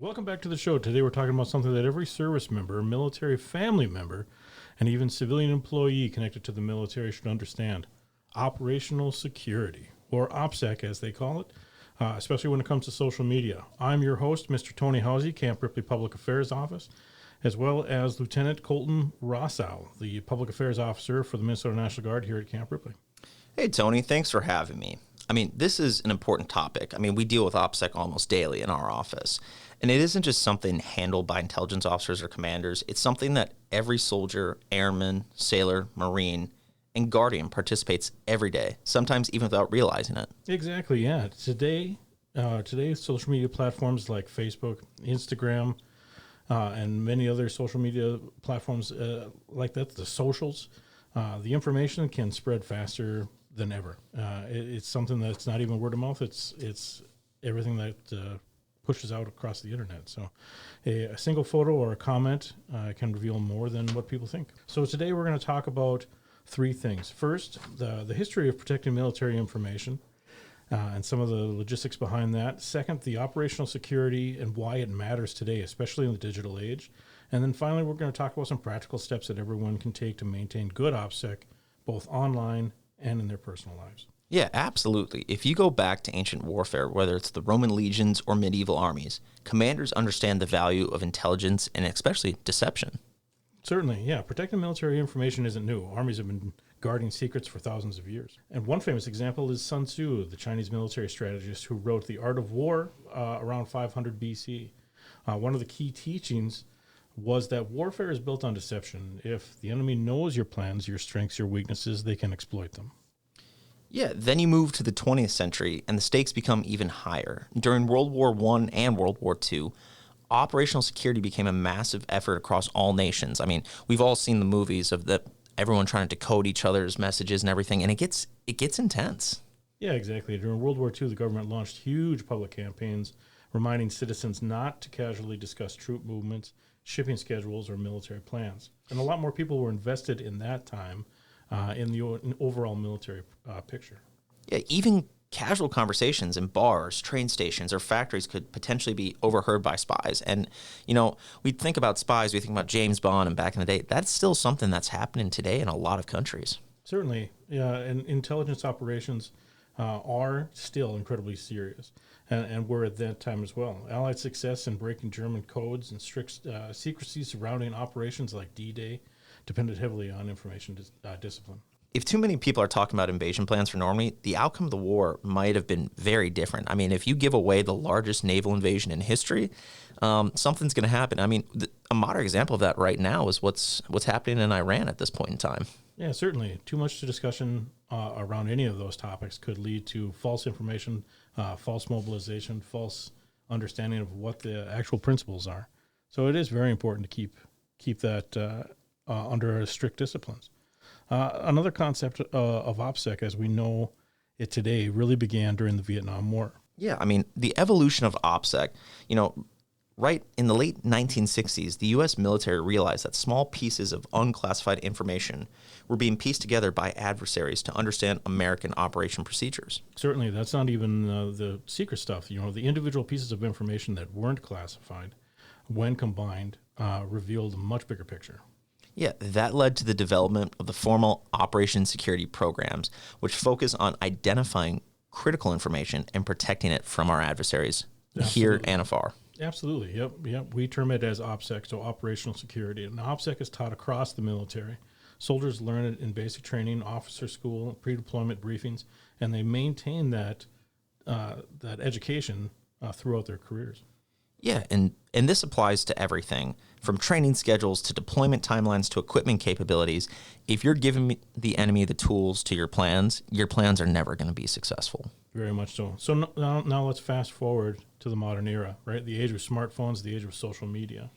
Welcome back to the show. Today we're talking about something that every service member, military family member, and even civilian employee connected to the military should understand. Operational security, or OPSEC as they call it, especially when it comes to social media. I'm your host, Mr. Tony Housey, Camp Ripley Public Affairs Office, as well as Lieutenant Colton Rossow, the Public Affairs Officer for the Minnesota National Guard here at Camp Ripley. Hey, Tony, thanks for having me. This is an important topic. We deal with OPSEC almost daily in our office. And it isn't just something handled by intelligence officers or commanders. It's something that every soldier, airman, sailor, Marine, and Guardian participates every day, sometimes even without realizing it. Exactly, yeah. Today, social media platforms like Facebook, Instagram, and many other social media platforms like that, the socials, the information can spread faster than ever. It's something that's not even word of mouth. It's everything that pushes out across the internet. So a single photo or a comment can reveal more than what people think. So today we're going to talk about three things. First, the history of protecting military information and some of the logistics behind that. Second, the operational security and why it matters today, especially in the digital age. And then finally, we're going to talk about some practical steps that everyone can take to maintain good OPSEC, both online and in their personal lives. Yeah, absolutely. If you go back to ancient warfare, whether it's the Roman legions or medieval armies, commanders understand the value of intelligence and especially deception. Certainly, yeah. Protecting military information isn't new. Armies have been guarding secrets for thousands of years. And one famous example is Sun Tzu, the Chinese military strategist who wrote The Art of War around 500 BC. One of the key teachings was that warfare is built on deception. If the enemy knows your plans, your strengths, your weaknesses, they can exploit them. Yeah, then you move to the 20th century and the stakes become even higher. During World War I and World War II, operational security became a massive effort across all nations. We've all seen the movies of everyone trying to decode each other's messages and everything, and it gets intense. Yeah, exactly. During World War II, the government launched huge public campaigns reminding citizens not to casually discuss troop movements, shipping schedules, or military plans. And a lot more people were invested in that time in the overall military picture. Yeah, even casual conversations in bars, train stations, or factories could potentially be overheard by spies. And, we think about spies, we think about James Bond and back in the day. That's still something that's happening today in a lot of countries. Certainly, yeah, and intelligence operations are still incredibly serious, and were at that time as well. Allied success in breaking German codes and strict secrecy surrounding operations like D-Day depended heavily on information discipline. If too many people are talking about invasion plans for Normandy, the outcome of the war might have been very different. If you give away the largest naval invasion in history, something's going to happen. A modern example of that right now is what's happening in Iran at this point in time. Yeah, certainly. Too much discussion around any of those topics could lead to false information, false mobilization, false understanding of what the actual principles are. So it is very important to keep that under strict disciplines. Another concept of OPSEC, as we know it today, really began during the Vietnam War. Yeah, the evolution of OPSEC, right in the late 1960s, the U.S. military realized that small pieces of unclassified information were being pieced together by adversaries to understand American operation procedures. Certainly, that's not even the secret stuff. The individual pieces of information that weren't classified, when combined, revealed a much bigger picture. Yeah, that led to the development of the formal operation security programs, which focus on identifying critical information and protecting it from our adversaries here and afar. Absolutely. Yep. We term it as OPSEC, so operational security. And OPSEC is taught across the military. Soldiers learn it in basic training, officer school, pre-deployment briefings, and they maintain that education throughout their careers. Yeah, and this applies to everything, from training schedules to deployment timelines to equipment capabilities. If you're giving the enemy the tools to your plans are never going to be successful. Very much so. So now let's fast forward to the modern era, right? The age of smartphones, the age of social media.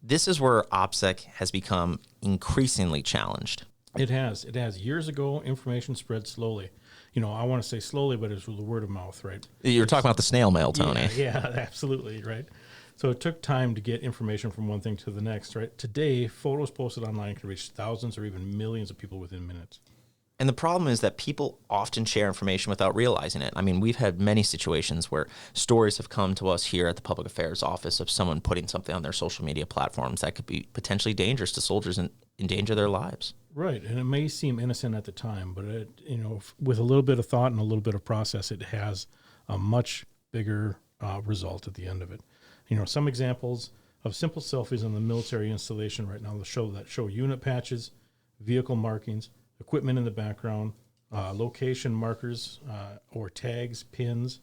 This is where OPSEC has become increasingly challenged. It has. Years ago, information spread slowly. I want to say slowly, but it's with the word of mouth, right? You're talking about the snail mail, Tony. Yeah, absolutely, right? So it took time to get information from one thing to the next, right? Today, photos posted online can reach thousands or even millions of people within minutes. And the problem is that people often share information without realizing it. I mean, we've had many situations where stories have come to us here at the Public Affairs Office of someone putting something on their social media platforms that could be potentially dangerous to soldiers and endanger their lives. Right, and it may seem innocent at the time, but with a little bit of thought and a little bit of process, it has a much bigger result at the end of it. Some examples of simple selfies on the military installation right now show unit patches, vehicle markings, equipment in the background, location markers or tags, pins,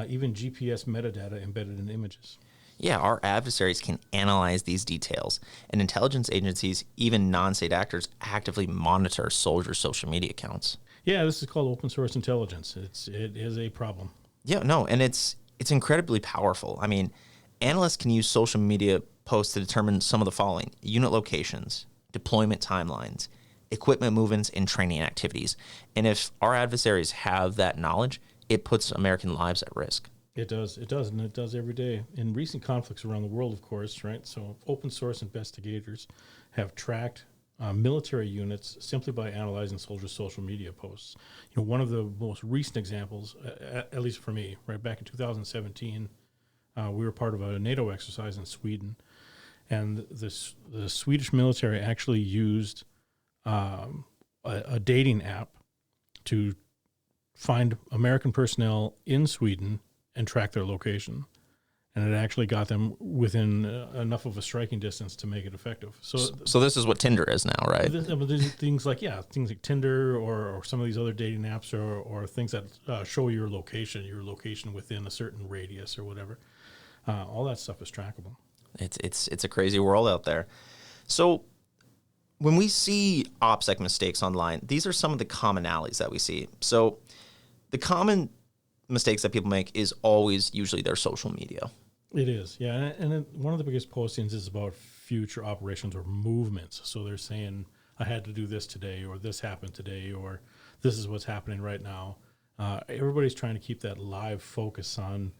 even GPS metadata embedded in images. Yeah, our adversaries can analyze these details, and intelligence agencies, even non-state actors, actively monitor soldiers' social media accounts. Yeah, this is called open source intelligence. It is a problem. Yeah, no, and it's incredibly powerful. I mean, analysts can use social media posts to determine some of the following: unit locations, deployment timelines, equipment movements, and training activities. And if our adversaries have that knowledge, it puts American lives at risk. It does, and it does every day. In recent conflicts around the world, of course, right? So open source investigators have tracked military units simply by analyzing soldiers' social media posts. One of the most recent examples, at least for me, right back in 2017, we were part of a NATO exercise in Sweden, and the Swedish military actually used a dating app to find American personnel in Sweden and track their location. And it actually got them within enough of a striking distance to make it effective. So this is what Tinder is now, right? There's things like Tinder or some of these other dating apps or things that show your location within a certain radius or whatever. All that stuff is trackable. It's a crazy world out there. So when we see OPSEC mistakes online, these are some of the commonalities that we see. So the common mistakes that people make is always usually their social media. It is, yeah. And one of the biggest postings is about future operations or movements. So they're saying, I had to do this today, or this happened today, or this is what's happening right now. Everybody's trying to keep that live focus on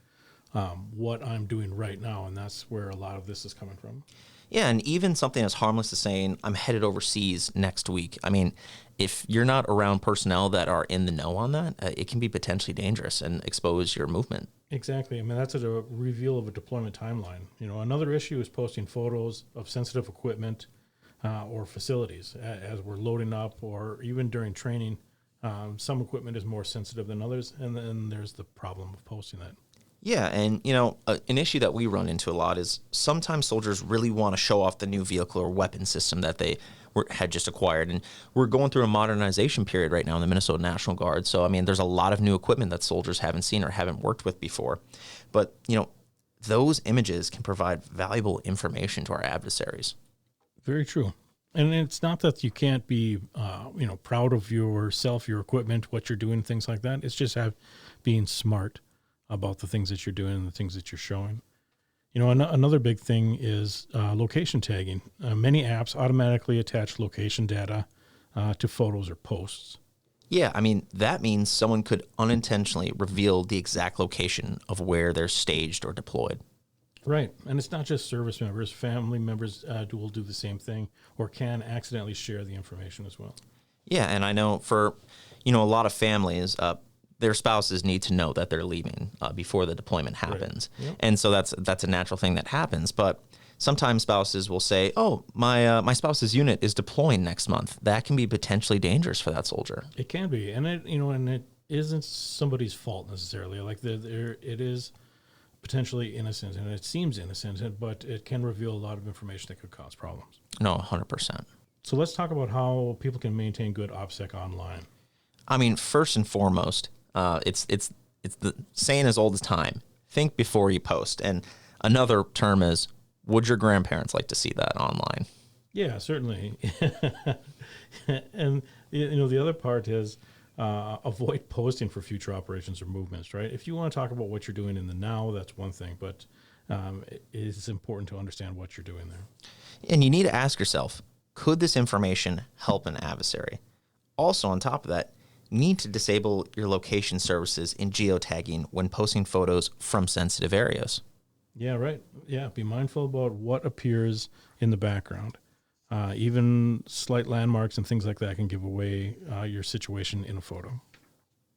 what I'm doing right now, and that's where a lot of this is coming from. Yeah, and even something as harmless as saying, I'm headed overseas next week. I mean, if you're not around personnel that are in the know on that, it can be potentially dangerous and expose your movement. Exactly. I mean, that's a reveal of a deployment timeline. Another issue is posting photos of sensitive equipment or facilities as we're loading up, or even during training. Some equipment is more sensitive than others, and then there's the problem of posting that. Yeah, and an issue that we run into a lot is sometimes soldiers really want to show off the new vehicle or weapon system that they had just acquired. And we're going through a modernization period right now in the Minnesota National Guard. So, I mean, there's a lot of new equipment that soldiers haven't seen or haven't worked with before. But, those images can provide valuable information to our adversaries. Very true. And it's not that you can't be, proud of yourself, your equipment, what you're doing, things like that. It's just being smart about the things that you're doing and the things that you're showing. Another big thing is location tagging. Many apps automatically attach location data to photos or posts. Yeah, I mean, that means someone could unintentionally reveal the exact location of where they're staged or deployed. Right. And it's not just service members. Family members will do the same thing or can accidentally share the information as well. Yeah, and I know for, a lot of families, their spouses need to know that they're leaving before the deployment happens. Right. Yep. And so that's a natural thing that happens. But sometimes spouses will say, oh, my spouse's unit is deploying next month. That can be potentially dangerous for that soldier. It can be. And it isn't somebody's fault necessarily. Like it is potentially innocent, and it seems innocent, but it can reveal a lot of information that could cause problems. No, 100%. So let's talk about how people can maintain good OPSEC online. I mean, first and foremost, it's the saying as old as time. Think before you post. And another term is, would your grandparents like to see that online? Yeah, certainly. And the other part is avoid posting for future operations or movements, right? If you want to talk about what you're doing in the now, that's one thing, but it is important to understand what you're doing there. And you need to ask yourself, could this information help an adversary? Also, on top of that, you need to disable your location services in geotagging when posting photos from sensitive areas. Yeah, right. Yeah, be mindful about what appears in the background. Even slight landmarks and things like that can give away your situation in a photo.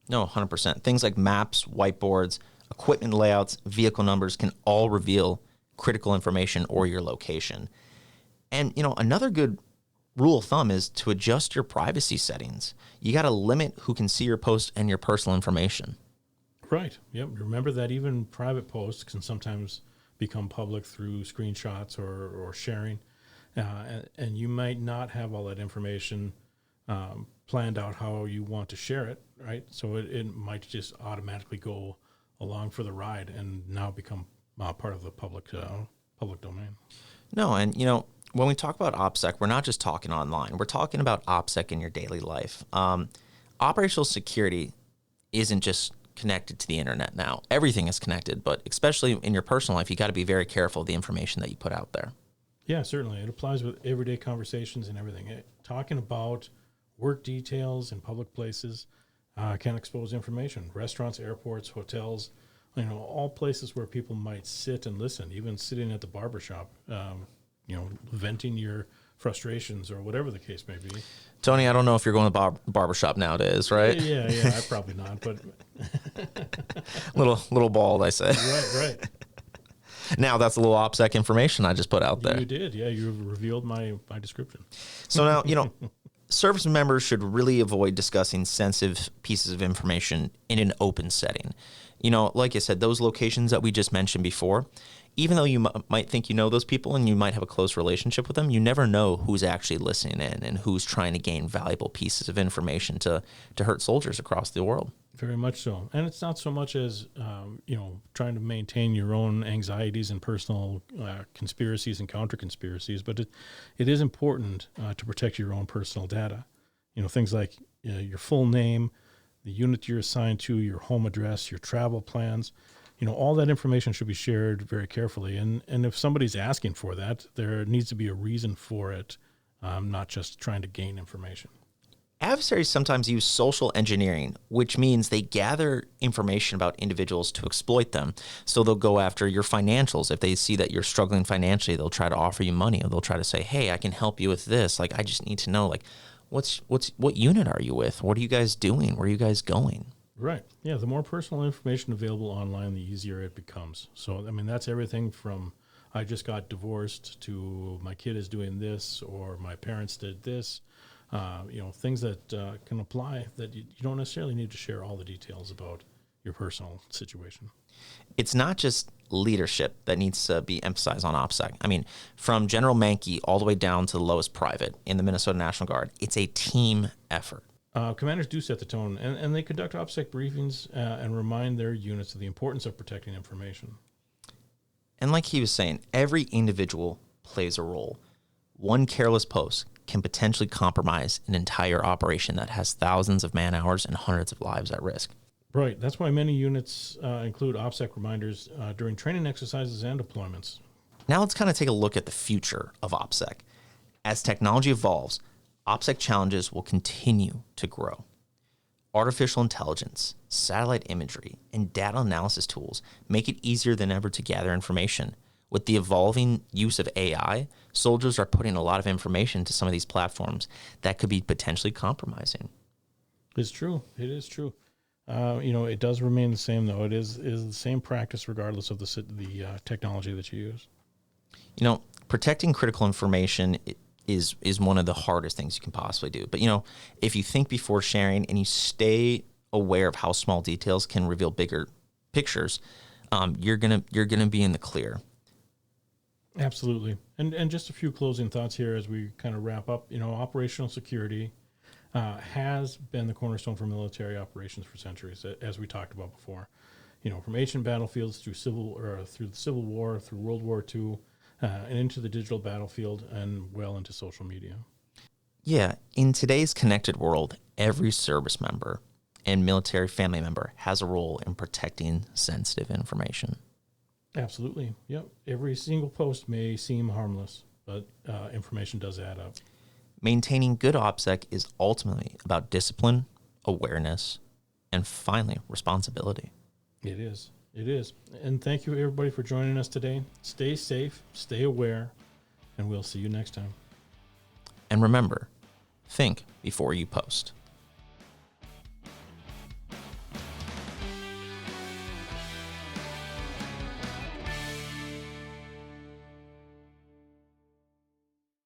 No, 100%. Things like maps, whiteboards, equipment layouts, vehicle numbers can all reveal critical information or your location. And, another good rule of thumb is to adjust your privacy settings. You got to limit who can see your post and your personal information. Right. Yep. Remember that even private posts can sometimes become public through screenshots or sharing. And you might not have all that information planned out how you want to share it, right? So it might just automatically go along for the ride and now become part of the public domain. No, and when we talk about OPSEC, we're not just talking online. We're talking about OPSEC in your daily life. Operational security isn't just connected to the internet now. Everything is connected, but especially in your personal life, you got to be very careful of the information that you put out there. Yeah, certainly. It applies with everyday conversations and everything. Talking about work details in public places can expose information. Restaurants, airports, hotels, all places where people might sit and listen, even sitting at the barbershop, venting your frustrations or whatever the case may be. Tony, I don't know if you're going to the barbershop nowadays, right? Yeah, probably not, but little bald, I say. Right. Now that's a little OPSEC information I just put out there. You did, yeah. You revealed my description. So now, service members should really avoid discussing sensitive pieces of information in an open setting. Like I said, those locations that we just mentioned before, even though you might think you know those people and you might have a close relationship with them, you never know who's actually listening in and who's trying to gain valuable pieces of information to hurt soldiers across the world. Very much so. And it's not so much as, trying to maintain your own anxieties and personal conspiracies and counter-conspiracies, but it is important to protect your own personal data. Things like your full name, the unit you're assigned to, your home address, your travel plans. All that information should be shared very carefully. And if somebody's asking for that, there needs to be a reason for it, not just trying to gain information. Adversaries sometimes use social engineering, which means they gather information about individuals to exploit them. So they'll go after your financials. If they see that you're struggling financially, they'll try to offer you money, or they'll try to say, hey, I can help you with this. Like, I just need to know, like, what unit are you with? What are you guys doing? Where are you guys going? Right. Yeah, the more personal information available online, the easier it becomes. So, that's everything from I just got divorced to my kid is doing this or my parents did this. Things that can apply that you don't necessarily need to share all the details about your personal situation. It's not just leadership that needs to be emphasized on OPSEC. From General Mankey all the way down to the lowest private in the Minnesota National Guard, it's a team effort. Commanders do set the tone, and they conduct OPSEC briefings and remind their units of the importance of protecting information. And like he was saying, every individual plays a role. One careless post can potentially compromise an entire operation that has thousands of man hours and hundreds of lives at risk. Right. That's why many units include OPSEC reminders during training exercises and deployments. Now let's kind of take a look at the future of OPSEC. As technology evolves, OPSEC challenges will continue to grow. Artificial intelligence, satellite imagery, and data analysis tools make it easier than ever to gather information. With the evolving use of AI, soldiers are putting a lot of information to some of these platforms that could be potentially compromising. It's true. It is true. It does remain the same, though. It is the same practice regardless of the technology that you use. Protecting critical information is one of the hardest things you can possibly do. But, if you think before sharing and you stay aware of how small details can reveal bigger pictures, you're gonna be in the clear. Absolutely. And just a few closing thoughts here as we kind of wrap up. Operational security has been the cornerstone for military operations for centuries, as we talked about before. From ancient battlefields through the Civil War, through World War II, and into the digital battlefield, and well into social media. Yeah, in today's connected world, every service member and military family member has a role in protecting sensitive information. Absolutely. Yep. Every single post may seem harmless, but information does add up. Maintaining good OPSEC is ultimately about discipline, awareness, and finally, responsibility. It is. It is. And thank you, everybody, for joining us today. Stay safe, stay aware, and we'll see you next time. And remember, think before you post.